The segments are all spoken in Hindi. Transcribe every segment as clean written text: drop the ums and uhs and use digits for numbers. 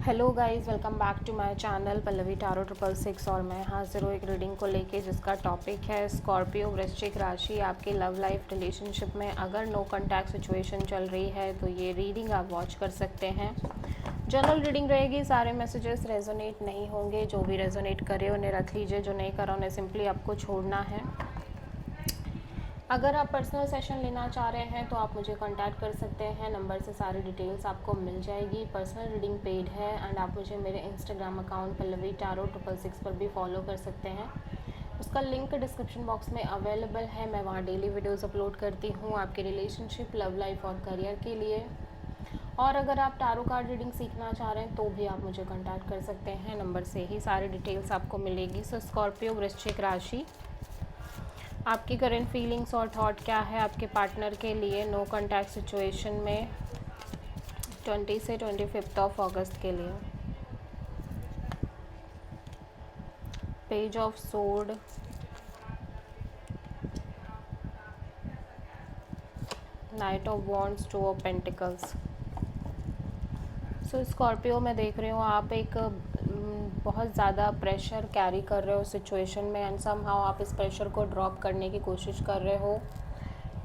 Hello guys, welcome back to my channel Pallavi tarot 666। और मैं हाजिर हूँ एक रीडिंग को लेके जिसका टॉपिक है स्कॉर्पियो वृश्चिक राशि। आपकी लव लाइफ रिलेशनशिप में अगर नो कॉन्टैक्ट सिचुएशन चल रही है तो ये रीडिंग आप वॉच कर सकते हैं। जनरल रीडिंग रहेगी, सारे मैसेजेस रेजोनेट नहीं होंगे। जो भी रेजोनेट करे उन्हें रख लीजिए, जो नहीं करा उन्हें सिंपली आपको छोड़ना है। अगर आप पर्सनल सेशन लेना चाह रहे हैं तो आप मुझे कांटेक्ट कर सकते हैं, नंबर से सारी डिटेल्स आपको मिल जाएगी। पर्सनल रीडिंग पेड है एंड आप मुझे मेरे इंस्टाग्राम अकाउंट पल्लवी टारो 666 पर भी फॉलो कर सकते हैं। उसका लिंक डिस्क्रिप्शन बॉक्स में अवेलेबल है। मैं वहाँ डेली वीडियोस अपलोड करती हूँ आपके रिलेशनशिप, लव लाइफ और करियर के लिए। और अगर आप टारो कार्ड रीडिंग सीखना चाह रहे हैं तो भी आप मुझे कांटेक्ट कर सकते हैं, नंबर से ही सारी डिटेल्स आपको मिलेगी। सो स्कॉर्पियो वृश्चिक राशि, आपकी करंट फीलिंग्स और थॉट क्या है आपके पार्टनर के लिए नो कॉन्टैक्ट सिचुएशन में 20 से 25 ऑफ अगस्त के लिए। Page of sword, night of wands, two of pentacles. So Scorpio मैं देख रही हूँ आप एक बहुत ज़्यादा प्रेशर कैरी कर रहे हो सिचुएशन में एंड समहाउ आप इस प्रेशर को ड्रॉप करने की कोशिश कर रहे हो,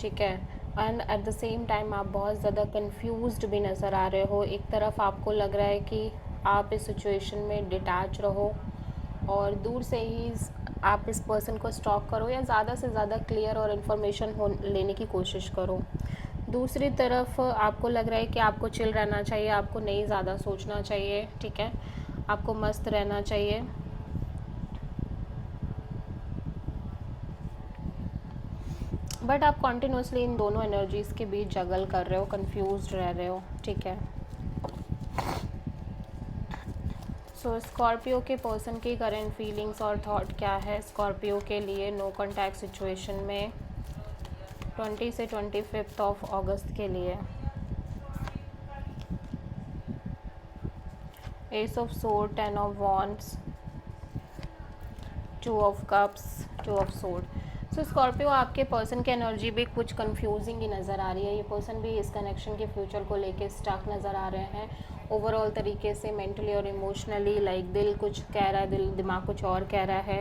ठीक है। And at the same time आप बहुत ज़्यादा कंफ्यूज्ड भी नज़र आ रहे हो। एक तरफ आपको लग रहा है कि आप इस सिचुएशन में डिटैच रहो और दूर से ही आप इस पर्सन को स्टॉक करो या ज़्यादा से ज़्यादा क्लियर और इन्फॉर्मेशन लेने की कोशिश करो। दूसरी तरफ आपको लग रहा है कि आपको चिल रहना चाहिए, आपको नहीं ज़्यादा सोचना चाहिए, ठीक है, आपको मस्त रहना चाहिए। बट आप कॉन्टिन्यूसली इन दोनों एनर्जीज़ के बीच जगल कर रहे हो, कंफ्यूज्ड रह रहे हो, ठीक है। सो स्कॉर्पियो के पर्सन की करंट फीलिंग्स और थॉट क्या है स्कॉर्पियो के लिए नो कॉन्टैक्ट सिचुएशन में 20 से 25 ऑफ अगस्त के लिए। S of sword, 10 of wands, 2 of cups, 2 of sword. So Scorpio आपके पर्सन की एनर्जी भी कुछ कंफ्यूजिंग ही नज़र आ रही है। ये पर्सन भी इस कनेक्शन के फ्यूचर को लेके स्टक नज़र आ रहे हैं ओवरऑल तरीके से, मेंटली और इमोशनली। लाइक दिल कुछ कह रहा है, दिमाग कुछ और कह रहा है।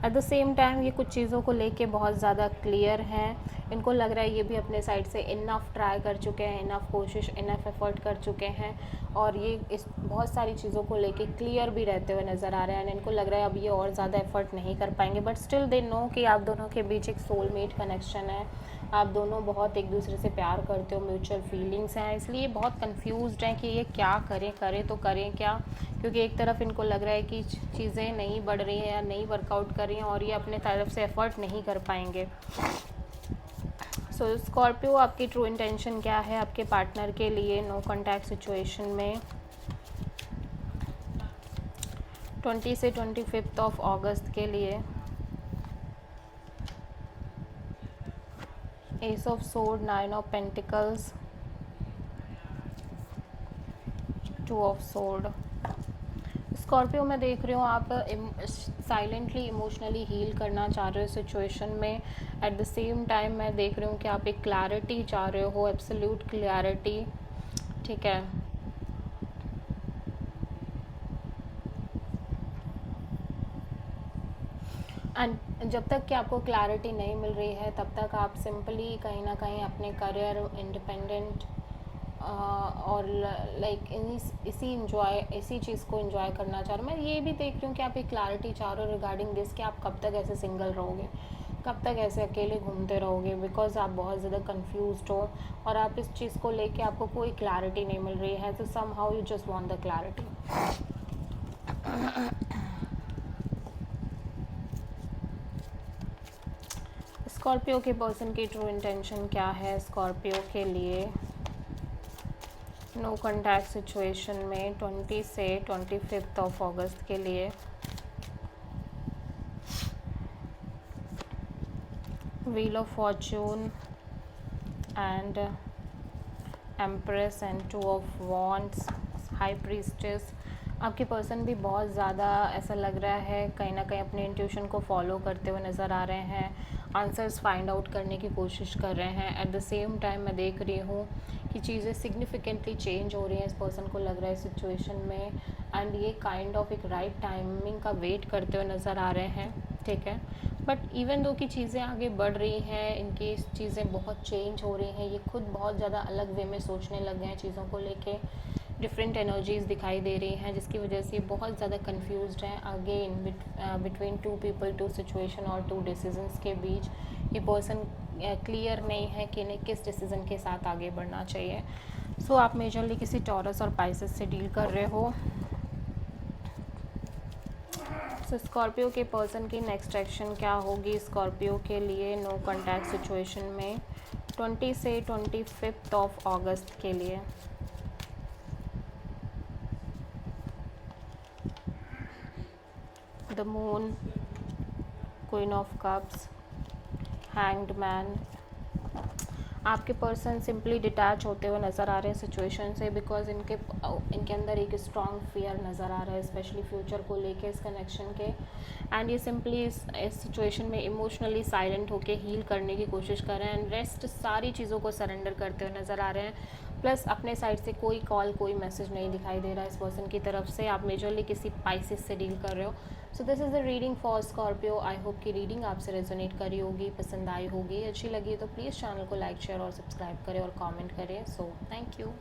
एट द सेम टाइम ये कुछ चीज़ों को लेके बहुत ज़्यादा क्लियर हैं। इनको लग रहा है ये भी अपने साइड से इनफ ट्राई कर चुके हैं, इनफ कोशिश, इनफ एफर्ट कर चुके हैं और ये इस बहुत सारी चीज़ों को लेके क्लियर भी रहते हुए नज़र आ रहे हैं। इनको लग रहा है अब ये और ज़्यादा एफर्ट नहीं कर पाएंगे, बट स्टिल दे नो कि आप दोनों के बीच एक सोलमेट कनेक्शन है। आप दोनों बहुत एक दूसरे से प्यार करते हो, म्यूचुअल फीलिंग्स हैं, इसलिए बहुत कंफ्यूज्ड हैं कि ये क्या करें, करें तो करें क्या। क्योंकि एक तरफ इनको लग रहा है कि चीज़ें नहीं बढ़ रही हैं या नहीं वर्कआउट कर रही हैं और ये अपने तरफ से एफर्ट नहीं कर पाएंगे। सो स्कॉर्पियो, आपकी ट्रू इंटेंशन क्या है आपके पार्टनर के लिए नो कॉन्टैक्ट सिचुएशन में 20 से 25 ऑफ अगस्त के लिए। S of sword, 9 of pentacles, 2 of sword. Scorpio मैं देख रही हूँ आप साइलेंटली इमोशनली हील करना चाह रहे हो सिचुएशन में। एट द सेम टाइम मैं देख रही हूँ कि आप एक क्लैरिटी चाह रहे हो, एब्सोल्यूट क्लैरिटी, ठीक है। एंड जब तक कि आपको क्लैरिटी नहीं मिल रही है तब तक आप सिंपली कहीं ना कहीं अपने करियर, इंडिपेंडेंट और लाइक इसी चीज़ को इंजॉय करना चाह रहे हो। मैं ये भी देख रही हूँ कि आप एक क्लैरिटी चाह रहे हो रिगार्डिंग दिस कि आप कब तक ऐसे सिंगल रहोगे, कब तक ऐसे अकेले घूमते रहोगे, बिकॉज आप बहुत ज़्यादा कंफ्यूज्ड हो और आप इस चीज़ को लेके आपको कोई क्लैरिटी नहीं मिल रही है। तो somehow you just want the clarity. Scorpio के पर्सन की ट्रू इंटेंशन क्या है स्कॉर्पियो के लिए नो कॉन्टैक्ट सिचुएशन में 20 से 25 ऑफ अगस्त के लिए। Wheel of Fortune and empress and 2 of wands, high priestess, आपके पर्सन भी बहुत ज़्यादा ऐसा लग रहा है कहीं ना कहीं अपने इंट्यूशन को फॉलो करते हुए नज़र आ रहे हैं, आंसर्स फाइंड आउट करने की कोशिश कर रहे हैं। एट द सेम टाइम मैं देख रही हूँ कि चीज़ें सिग्निफिकेंटली चेंज हो रही हैं इस पर्सन को लग रहा है सिचुएशन में, एंड ये काइंड ऑफ एक राइट टाइमिंग का वेट करते हुए नज़र आ रहे हैं, ठीक है। बट इवन दो कि चीज़ें आगे बढ़ रही हैं, इनकी चीज़ें बहुत चेंज हो रही हैं, ये खुद बहुत ज़्यादा अलग वे में सोचने लग गए हैं चीज़ों को लेके, डिफरेंट एनर्जीज़ दिखाई दे रही हैं जिसकी वजह से बहुत ज़्यादा कंफ्यूज्ड हैं। Again between two people, two situation और टू डिसीजंस के बीच ये पर्सन क्लियर नहीं है कि इन्हें किस डिसीज़न के साथ आगे बढ़ना चाहिए। सो आप मेजरली किसी टॉरस और पाइसेस से डील कर रहे हो। सो स्कॉर्पियो के पर्सन की नेक्स्ट एक्शन क्या होगी स्कॉर्पियो के लिए नो कॉन्टैक्ट सिचुएशन में 20 से 25 ऑफ अगस्त के लिए? The moon, queen of cups, hanged man. आपके पर्सन सिंपली डिटैच होते हुए नज़र आ रहे हैं सिचुएशन से, बिकॉज इनके अंदर एक स्ट्रॉन्ग फियर नज़र आ रहा है स्पेशली फ्यूचर को लेके इस कनेक्शन के, एंड ये सिंपली इस सिचुएशन में इमोशनली साइलेंट होके हील करने की कोशिश कर रहे हैं, एंड रेस्ट सारी चीज़ों को सरेंडर करते हुए नज़र आ रहे हैं। प्लस अपने साइड से कोई कॉल, कोई मैसेज नहीं दिखाई दे रहा है इस पर्सन की तरफ से। आप मेजरली किसी पाइसेस से डील कर रहे हो। So this is the reading for Scorpio. I hope कि रीडिंग आपसे रेजोनेट करी होगी, पसंद आई होगी, अच्छी लगी तो प्लीज़ चैनल को लाइक, शेयर और सब्सक्राइब करें और कमेंट करें। So thank you.